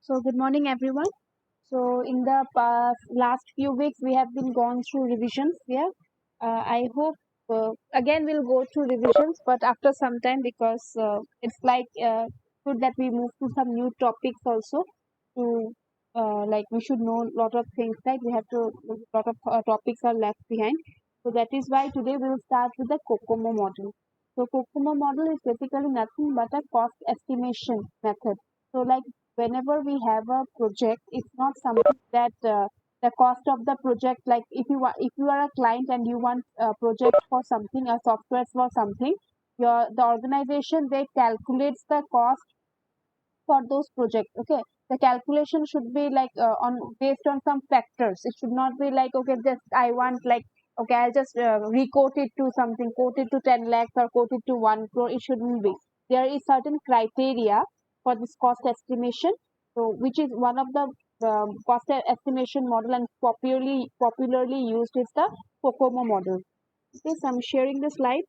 So, good morning, everyone. So, in the last few weeks, we have been gone through revisions. Yeah, I hope again we'll go through revisions, but after some time because it's like good that we move to some new topics also. To like we should know a lot of things. Right, we have to lot of topics are left behind. So that is why today we will start with the COCOMO model. So, COCOMO model is basically nothing but a cost estimation method. So, like whenever we have a project, it's not something that the cost of the project, like if you are a client and you want a project for something, a software for something, the organization they calculates the cost for those projects. Okay, the calculation should be like on based on some factors. It should not be like, okay, just I want like, okay, I'll just requote it to something, quote it to 10 lakhs or quote it to 1 crore. It shouldn't be. There is certain criteria for this cost estimation, so which is one of the cost estimation model, and popularly used is the COCOMO model. Okay, so I'm sharing the slide.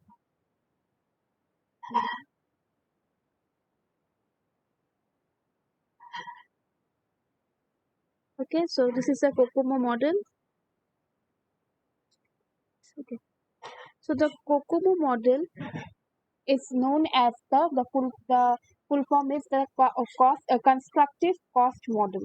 Okay, so this is a COCOMO model. Okay, so the COCOMO model is known as the full form is the cost a constructive cost model.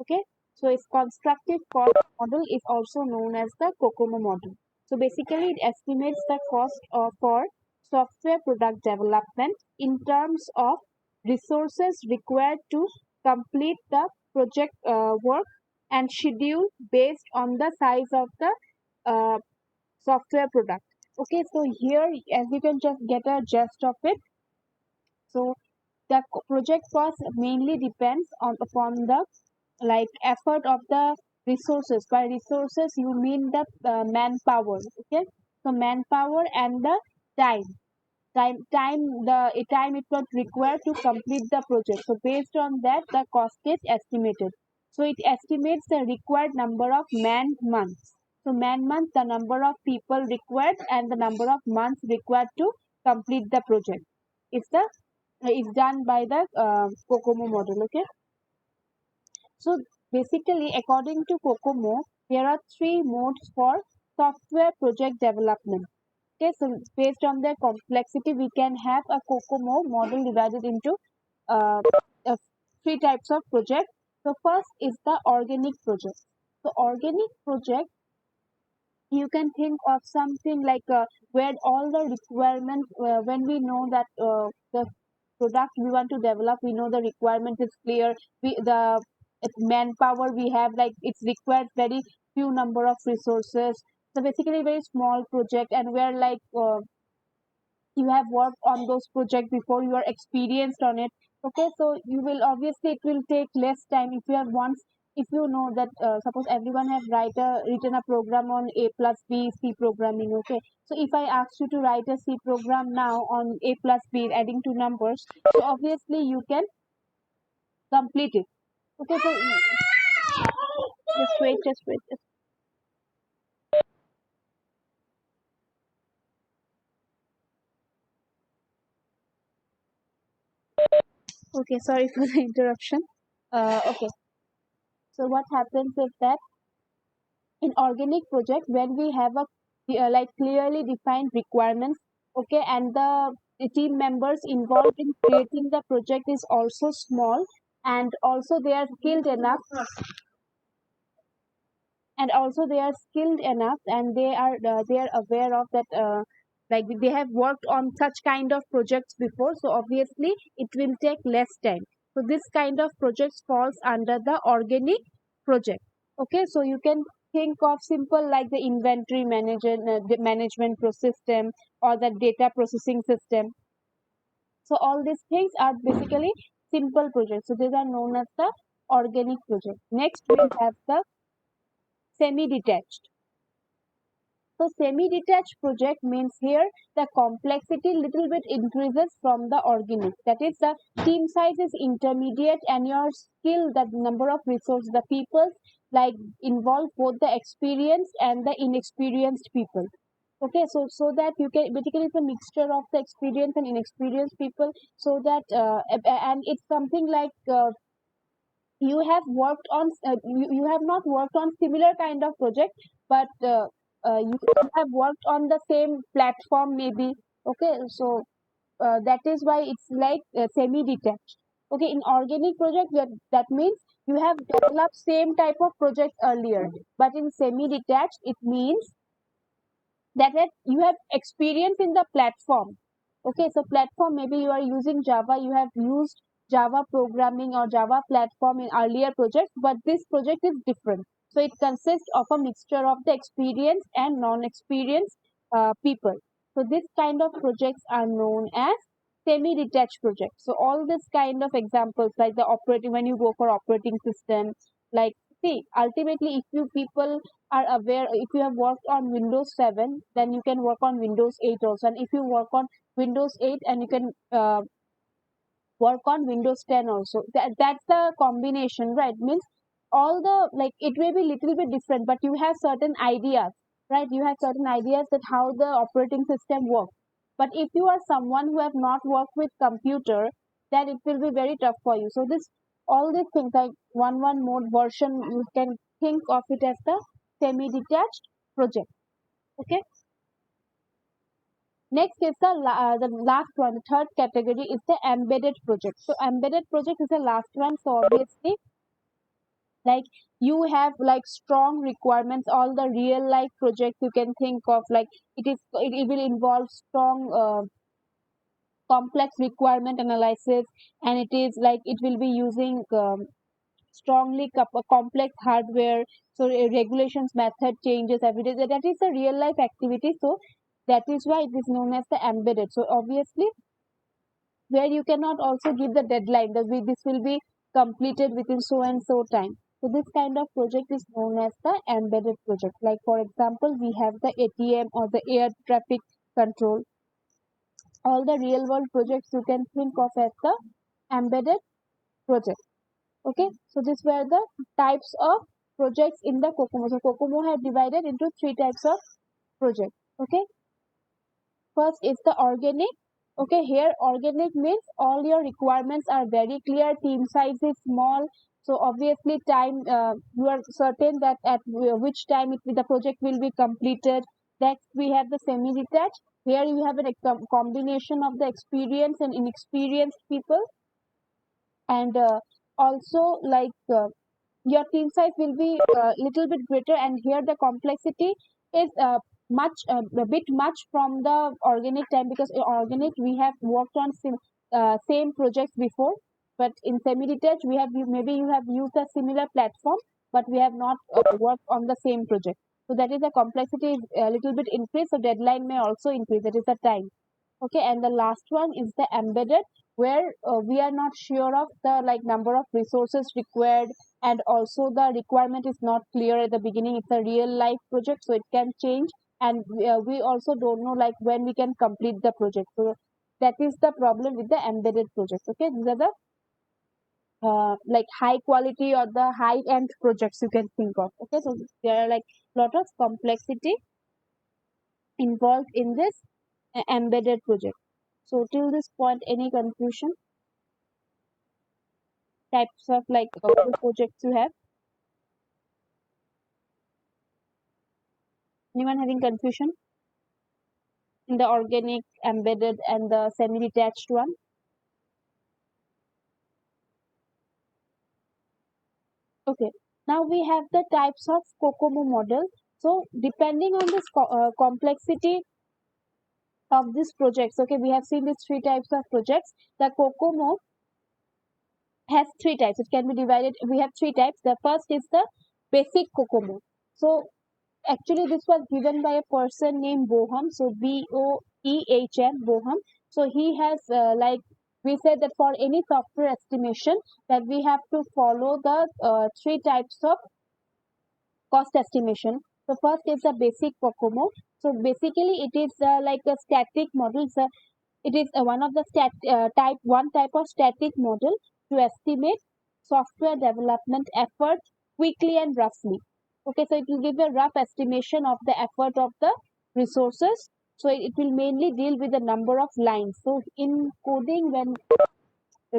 Okay, so its constructive cost model is also known as the COCOMO model. So basically, it estimates the cost for software product development in terms of resources required to complete the project work and schedule based on the size of the uh, software product. Okay, so here, as you can just get a gist of it, so the project cost mainly depends on upon the like effort of the resources. By resources, you mean the manpower. Okay, so manpower and the time. Time it was required to complete the project. So based on that, the cost is estimated. So it estimates the required number of man months. So man months, the number of people required and the number of months required to complete the project. Is done by the COCOMO model. Okay. So basically, according to COCOMO, there are three modes for software project development. Okay, so based on their complexity, we can have a COCOMO model divided into uh, uh, three types of project. So first is the organic project. So organic project, you can think of something like where all the requirements, when we know that the product we want to develop, we know the requirement is clear. The manpower we have, like it's required very few number of resources. So basically, very small project, and where like you have worked on those projects before, you are experienced on it. Okay, so you will obviously it will take less time if you have once, if you know that suppose everyone have written a program on a plus b c programming. Okay, so if I ask you to write a c program now on a plus b adding two numbers, so obviously you can complete it. Okay, so just wait. Okay, sorry for the interruption. Okay, so what happens is that in organic project, when we have a like clearly defined requirements, okay, and the team members involved in creating the project is also small, and also they are skilled enough, and they are aware of that, like they have worked on such kind of projects before, so obviously it will take less time. So this kind of projects falls under the organic project. Okay, so you can think of simple like the inventory the management system or the data processing system. So all these things are basically simple projects, so these are known as the organic project. Next we have the semi detached. So semi-detached project means here the complexity little bit increases from the organic. That is, the team size is intermediate and your skill, the number of resources, the people like involve both the experienced and the inexperienced people. Okay, so that you can basically it's a mixture of the experienced and inexperienced people. So that and it's something like you have worked on you have not worked on similar kind of project, but you have worked on the same platform maybe. Okay, so that is why it's like semi detached. Okay, in organic project, that means you have developed same type of project earlier, but in semi detached it means that you have experience in the platform. Okay, so platform, maybe you are using Java, you have used Java programming or Java platform in earlier projects, but this project is different. So it consists of a mixture of the experienced and non-experienced people. So this kind of projects are known as semi-detached projects. So all this kind of examples, like the operating, when you go for operating system, like, see, ultimately, if you people are aware, if you have worked on Windows 7, then you can work on Windows 8 also. And if you work on Windows 8, and you can work on Windows 10 also. That's the combination, right? Means all the, like, it may be little bit different, but you have certain ideas, right? You have certain ideas that how the operating system works. But if you are someone who have not worked with computer, then it will be very tough for you. So this, all these things, like one mode version, you can think of it as the semi-detached project. Okay. Next is the last one, the third category is the embedded project. So embedded project is the last one. So obviously, like, you have like strong requirements, all the real life projects you can think of, like it will involve strong complex requirement analysis, and it is like it will be using strongly complex hardware. So regulations, method changes every day. That is a real life activity. So that is why it is known as the embedded. So obviously, where you cannot also give the deadline that this will be completed within so and so time. So this kind of project is known as the embedded project. Like for example, we have the ATM or the air traffic control. All the real world projects you can think of as the embedded project. Okay, so these were the types of projects in the COCOMO. So COCOMO have divided into three types of projects. Okay, first is the organic. Okay, here organic means all your requirements are very clear, team size is small, so obviously time, you are certain that at which time the project will be completed. Next we have the semi detached. Here you have a combination of the experienced and inexperienced people, and also like your team size will be a little bit greater, and here the complexity is much a bit much from the organic time, because in organic we have worked on same projects before, but in semi detached we have maybe you have used a similar platform, but we have not worked on the same project. So that is the complexity is a little bit increased, so deadline may also increase, that is the time. Okay, and the last one is the embedded, where we are not sure of the like number of resources required, and also the requirement is not clear at the beginning. It's a real life project, so it can change, and we also don't know like when we can complete the project. So that is the problem with the embedded projects. Okay, these are the like high quality or the high end projects you can think of. Okay, so there are like lot of complexity involved in this embedded project. So till this point, any confusion? Types of like projects you have? Anyone having confusion in the organic, embedded, and the semi-detached one? Okay. Now we have the types of COCOMO model. So depending on this complexity of these projects, okay, we have seen these three types of projects. The COCOMO has three types. It can be divided. We have three types. The first is the basic COCOMO. So actually this was given by a person named Boham. So Boehm, Boham. So he has like we said that for any software estimation that we have to follow the three types of cost estimation. So first is the basic COCOMO. So basically it is like a static model. So it is one of the type of static model to estimate software development effort quickly and roughly. Okay, so it will give a rough estimation of the effort of the resources. So it will mainly deal with the number of lines. So in coding,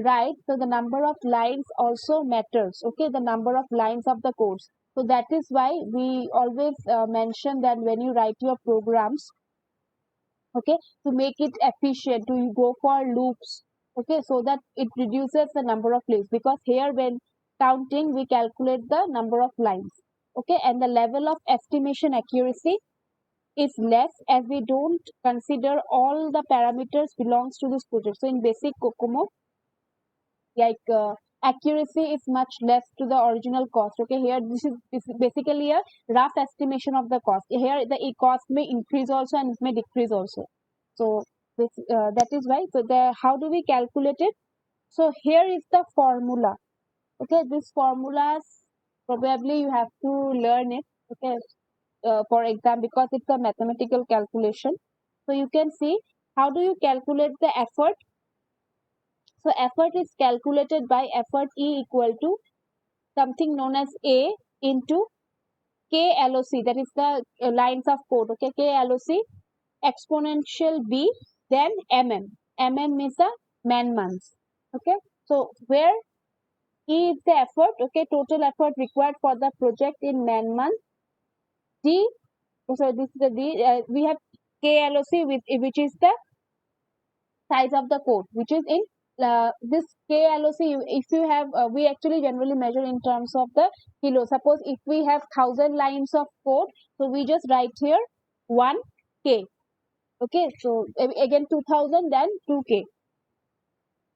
write, so the number of lines also matters. Okay, the number of lines of the codes. So that is why we always mention that when you write your programs, okay, to make it efficient, to go for loops, okay, so that it reduces the number of loops, because here when counting we calculate the number of lines, okay, and the level of estimation accuracy is less as we don't consider all the parameters belongs to this project. So in basic Kokomo, like accuracy is much less to the original cost. Okay, here this is basically a rough estimation of the cost. Here the cost may increase also and it may decrease also. So this that is why. So the how do we calculate it? So here is the formula. Okay, this formulas probably you have to learn it. Okay, for exam, because it's a mathematical calculation. So you can see how do you calculate the effort. So effort is calculated by effort E equal to something known as A into KLOC, that is the lines of code. Okay, KLOC exponential B, then MM is the man months. Okay, so where E is the effort, okay, total effort required for the project in man month. D, so this is the D, we have KLOC, which is the size of the code, which is in this KLOC. If you have, we actually generally measure in terms of the kilo. Suppose if we have 1,000 lines of code, so we just write here 1K. Okay, so again 2,000, then 2K.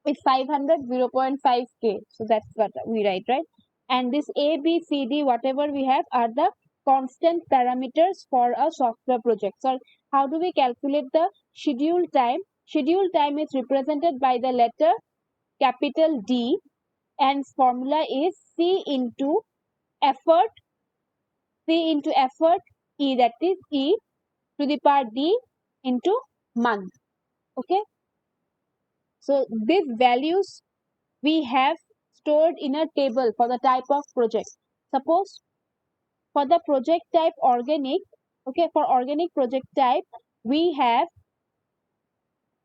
If 500, 0.5K. So that's what we write, right? And this A, B, C, D, whatever we have are the constant parameters for a software project. So how do we calculate the schedule time? Schedule time is represented by the letter capital D, and formula is C into effort, E, that is E to the power D into month. Okay, so these values we have stored in a table for the type of project. Suppose for the project type organic, okay, for organic project type we have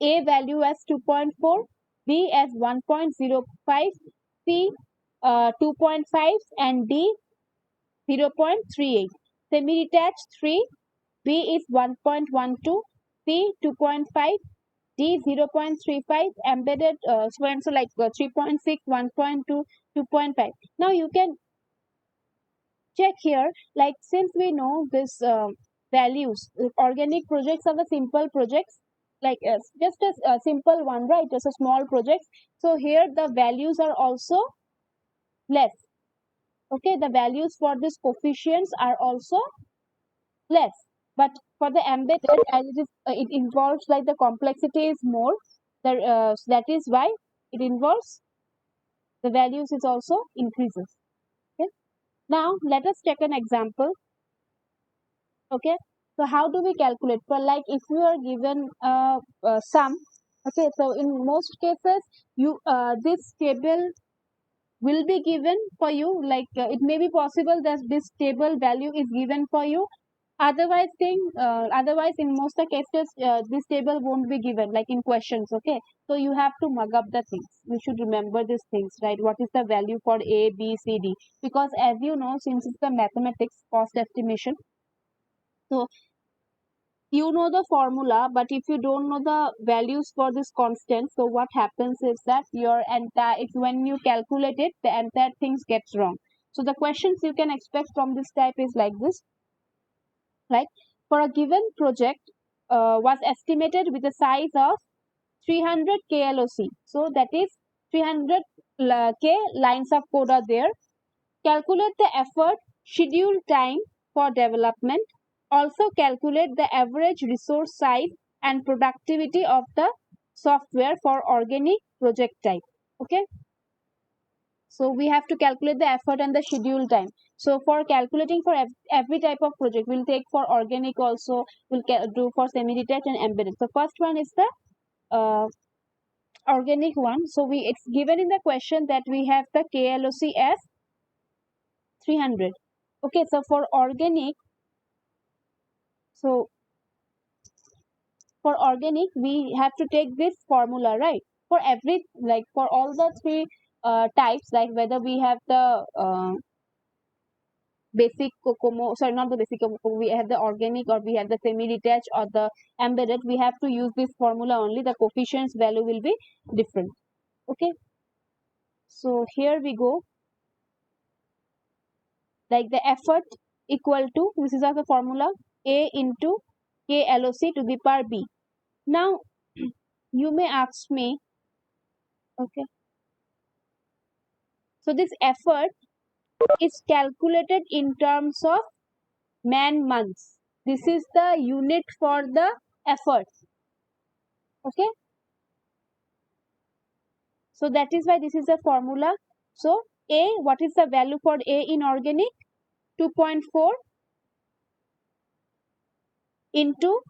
A value as 2.4, B as 1.05, C 2.5, and D 0.38. Semi-detached 3, B is 1.12, C 2.5, D 0.35, embedded so like 3.6, 1.2, 2.5. Now you can check here, like since we know this values, organic projects are the simple projects, like just a simple one, right? Just a small project. So here the values are also less. Okay, the values for these coefficients are also less. But for the embedded, as it is, it involves like the complexity is more. So that is why it involves the values is also increases. Okay. Now let us take an example. Okay, so how do we calculate? For like if you are given a sum, okay, so in most cases you this table will be given for you, like it may be possible that this table value is given for you, otherwise in most of the cases this table won't be given, like in questions. Okay, so you have to mug up the things. You should remember these things, right? What is the value for A, B, C, D? Because as you know, since it's the mathematics cost estimation, so you know the formula, but if you don't know the values for this constant, so what happens is that your entire, if when you calculate it, the entire things gets wrong. So the questions you can expect from this type is like this, like for a given project was estimated with a size of 300 KLOC. So that is 300 K lines of code are there. Calculate the effort, schedule time for development. Also calculate the average resource size and productivity of the software for organic project type. Okay. So we have to calculate the effort and the schedule time. So for calculating for every type of project, we'll take for organic also, we'll do for semi-detached and embedded. So first one is the organic one. So it's given in the question that we have the KLOC as 300. Okay, so for organic, so for organic we have to take this formula, right? for every, like for all the three types, like whether we have the basic COCOMO, sorry, not the basic COCOMO, we have the organic or we have the semi-detached or the embedded, we have to use this formula only. The coefficients value will be different. Okay, so here we go, like the effort equal to, this is the formula, A into K LOC to the power B. Now you may ask me, okay, so this effort is calculated in terms of man months. This is the unit for the effort. Okay, so that is why this is the formula. So A, what is the value for A in organic? 2.4 into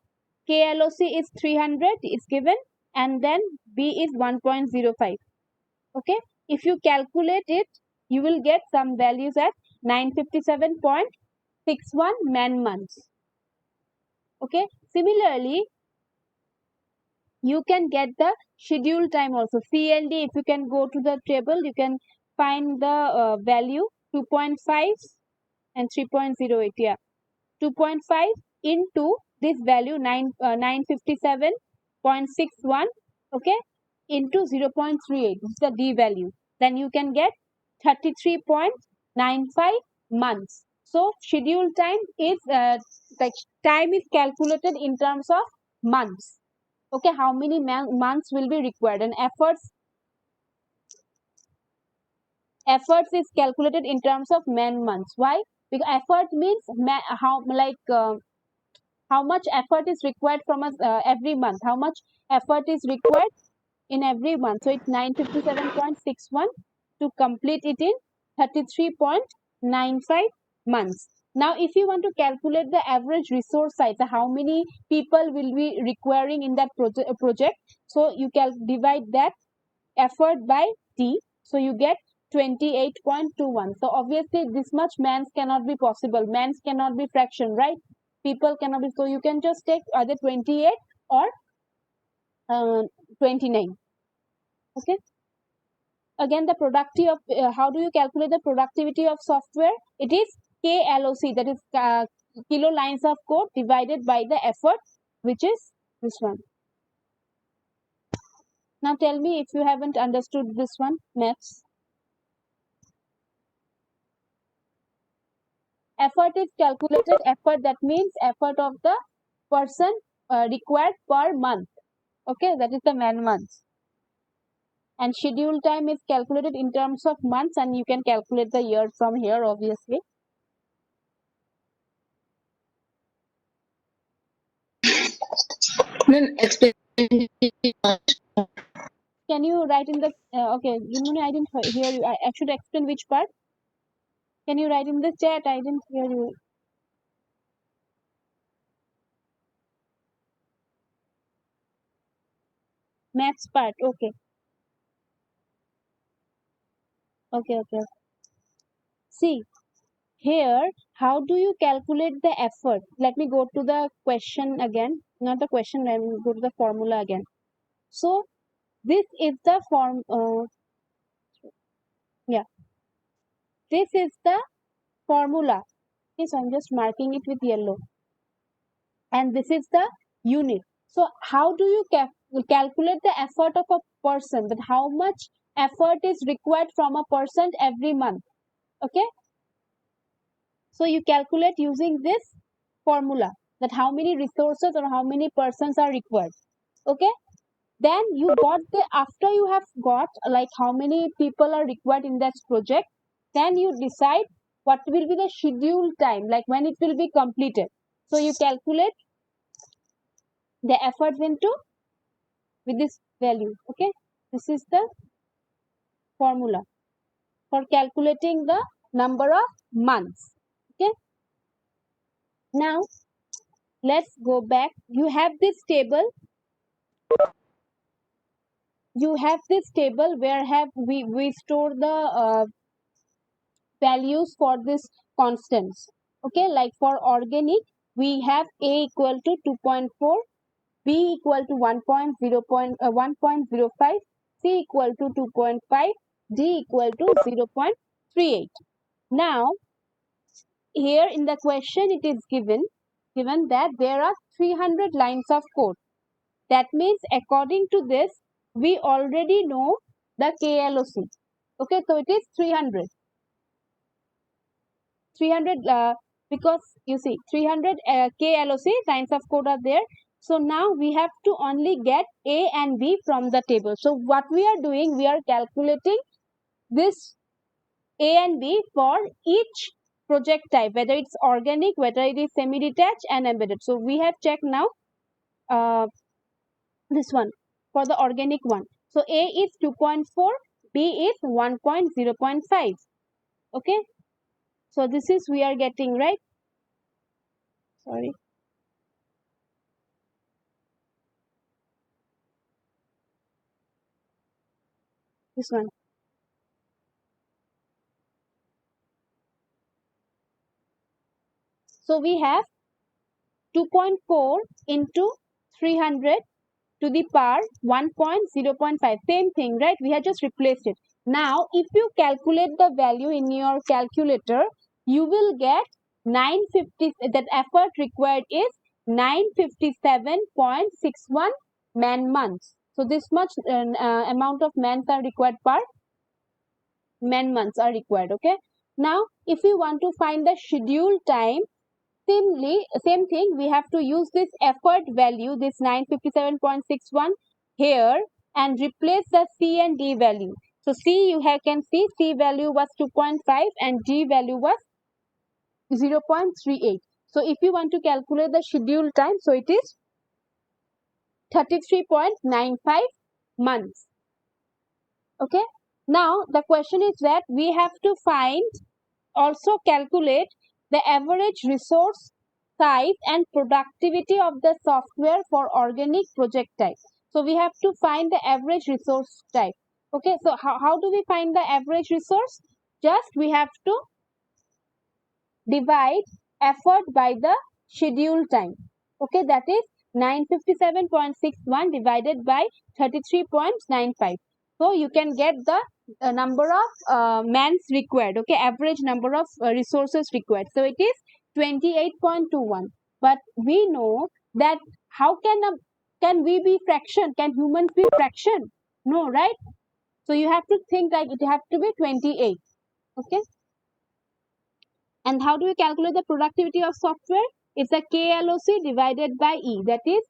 KLOC is 300 is given, and then B is 1.05. Okay, if you calculate it, you will get some values at 957.61 man months. Okay, similarly, you can get the schedule time also. CLD, if you can go to the table, you can find the value 2.5 and 3.08. Yeah, 2.5 into this value 957.61, okay, into 0.38, this is the D value, then you can get 33.95 months. So schedule time is the time is calculated in terms of months. Okay, how many months will be required, and efforts is calculated in terms of man months. Why? Because effort means how much effort is required from us every month, how much effort is required in every month. So it's 957.61 to complete it in 33.95 months. Now if you want to calculate the average resource size, how many people will be requiring in that project, so you can divide that effort by T, so you get 28.21. So obviously this much mans cannot be possible, mans cannot be fraction, right? People cannot be, so you can just take either 28 or 29. Okay, again the productivity of how do you calculate the productivity of software? It is KLOC, that is kilo lines of code divided by the effort, which is this one. Now tell me if you haven't understood this one, maths. Effort is calculated, effort, that means effort of the person required per month. Okay, that is the man months. And schedule time is calculated in terms of months, and you can calculate the year from here, obviously. Then explain. Can you write in the okay, Yumuni, I didn't hear you. I should explain which part. Can you write in the chat? I didn't hear you. Maths part. Okay. Okay. See, here, how do you calculate the effort? Let me go to the question again. Not the question, let me go to the formula again. So, this is the form, yeah, this is the formula. Okay, so I'm just marking it with yellow. And this is the unit. So, how do you calculate the effort of a person? That how much effort is required from a person every month? Okay, so you calculate using this formula, that how many resources or how many persons are required. Okay, then you got the, after you have got like how many people are required in that project, then you decide what will be the schedule time, like when it will be completed. So you calculate the efforts into with this value. Okay, this is the formula for calculating the number of months. Okay, now let's go back. You have this table, where have we store the values for this constants. Okay, like for organic we have A equal to 2.4, B equal to 1.05, C equal to 2.5, D equal to 0.38. Now, here in the question it is given that there are 300 lines of code. That means according to this, we already know the KLOC. Okay, so it is 300. 300 because you see 300 KLOC lines of code are there. So now we have to only get A and B from the table. So what we are doing, we are calculating this A and B for each project type, whether it's organic, whether it is semi-detached and embedded. So we have checked now this one for the organic one. So A is 2.4, B is 1.0.5. Okay. So this is we are getting, right? Sorry. This one. So we have 2.4 into 300 to the power 1.0.5. Same thing, right? We have just replaced it. Now, if you calculate the value in your calculator, you will get 950. That effort required is 957.61 man months. So this much amount of months are required per man months are required. Okay. Now, if you want to find the schedule time, same thing, we have to use this effort value, this 957.61 here and replace the C and D value. So C you can see C value was 2.5 and D value was 0.38. So if you want to calculate the schedule time, so it is 33.95 months. Okay. Now the question is that we have to also calculate the average resource size and productivity of the software for organic project type. So we have to find the average resource type. Okay, so how do we find the average resource? Just we have to divide effort by the schedule time. Okay, that is 957.61 divided by 33.95. So you can get the number of mans required. Okay, average number of resources required. So it is 28.21. But we know that how can we be fraction? Can humans be fraction? No, right? So you have to think like it have to be 28. Okay. And how do we calculate the productivity of software? It's a KLOC divided by E. That is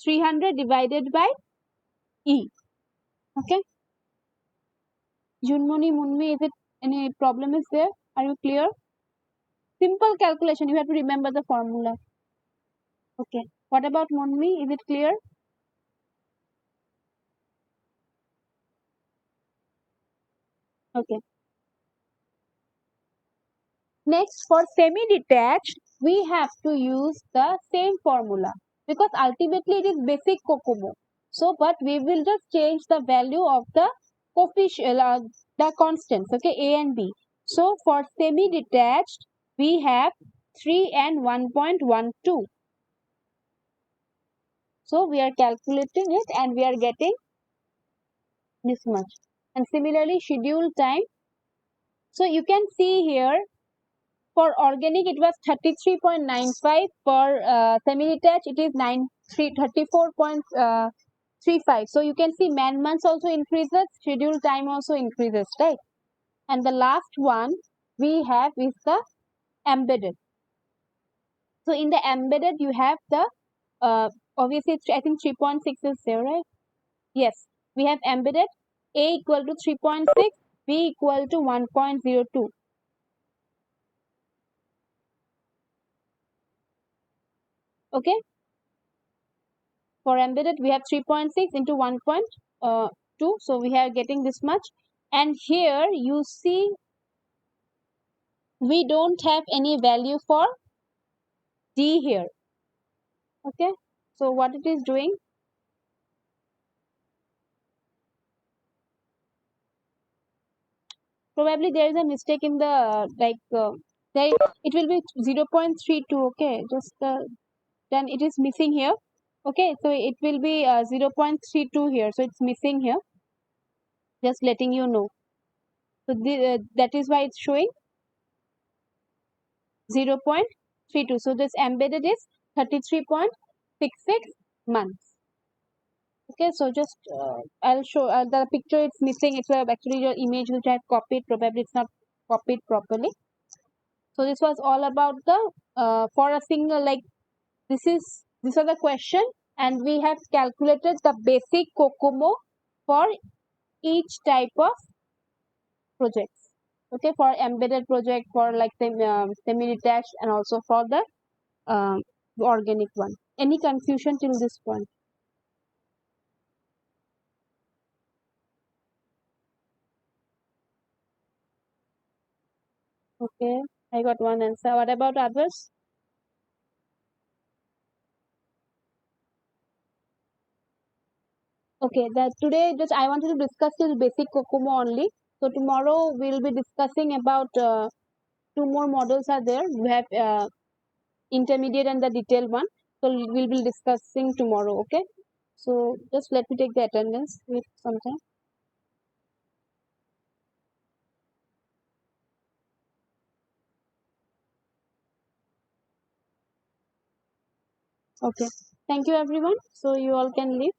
300 divided by E. Okay. Junmoni, Munmi, is it any problem is there? Are you clear? Simple calculation. You have to remember the formula. Okay. What about Munmi? Is it clear? Okay. Next, for semi-detached, we have to use the same formula because ultimately it is basic COCOMO. So, but we will just change the value of the coefficient, the constants, okay, A and B. So, for semi-detached, we have 3 and 1.12. So, we are calculating it and we are getting this much. And similarly, schedule time. So, you can see here, for organic, it was 33.95. For semi-detached, it is 34.35. So you can see man months also increases, schedule time also increases, right? And the last one we have is the embedded. So in the embedded, you have the obviously I think 3.6 is there, right? Yes, we have embedded A equal to 3.6, B equal to 1.02. Okay. For embedded, we have 3.6 into 1.2. So we are getting this much. And here you see we don't have any value for D here. Okay. So what it is doing? Probably there is a mistake in the there it will be 0.32. Okay. Just then it is missing here. Okay. So it will be 0.32 here. So it's missing here. Just letting you know. So that is why it's showing 0.32. So this embedded is 33.66 months. Okay, so just I'll show the picture. It's missing. It's actually your image which I have copied. Probably it's not copied properly. So this was all about the for a single, like these are the question, and we have calculated the basic COCOMO for each type of projects. Okay, for embedded project, for like semi-detached, and also for the uh, organic one. Any confusion till this point? Okay, I got one answer. What about others? Okay, that today just I wanted to discuss till basic COCOMO only. So tomorrow we'll be discussing about two more models are there. We have intermediate and the detailed one. So we'll be discussing tomorrow. Okay. So just let me take the attendance with some time. Okay. Thank you everyone. So you all can leave.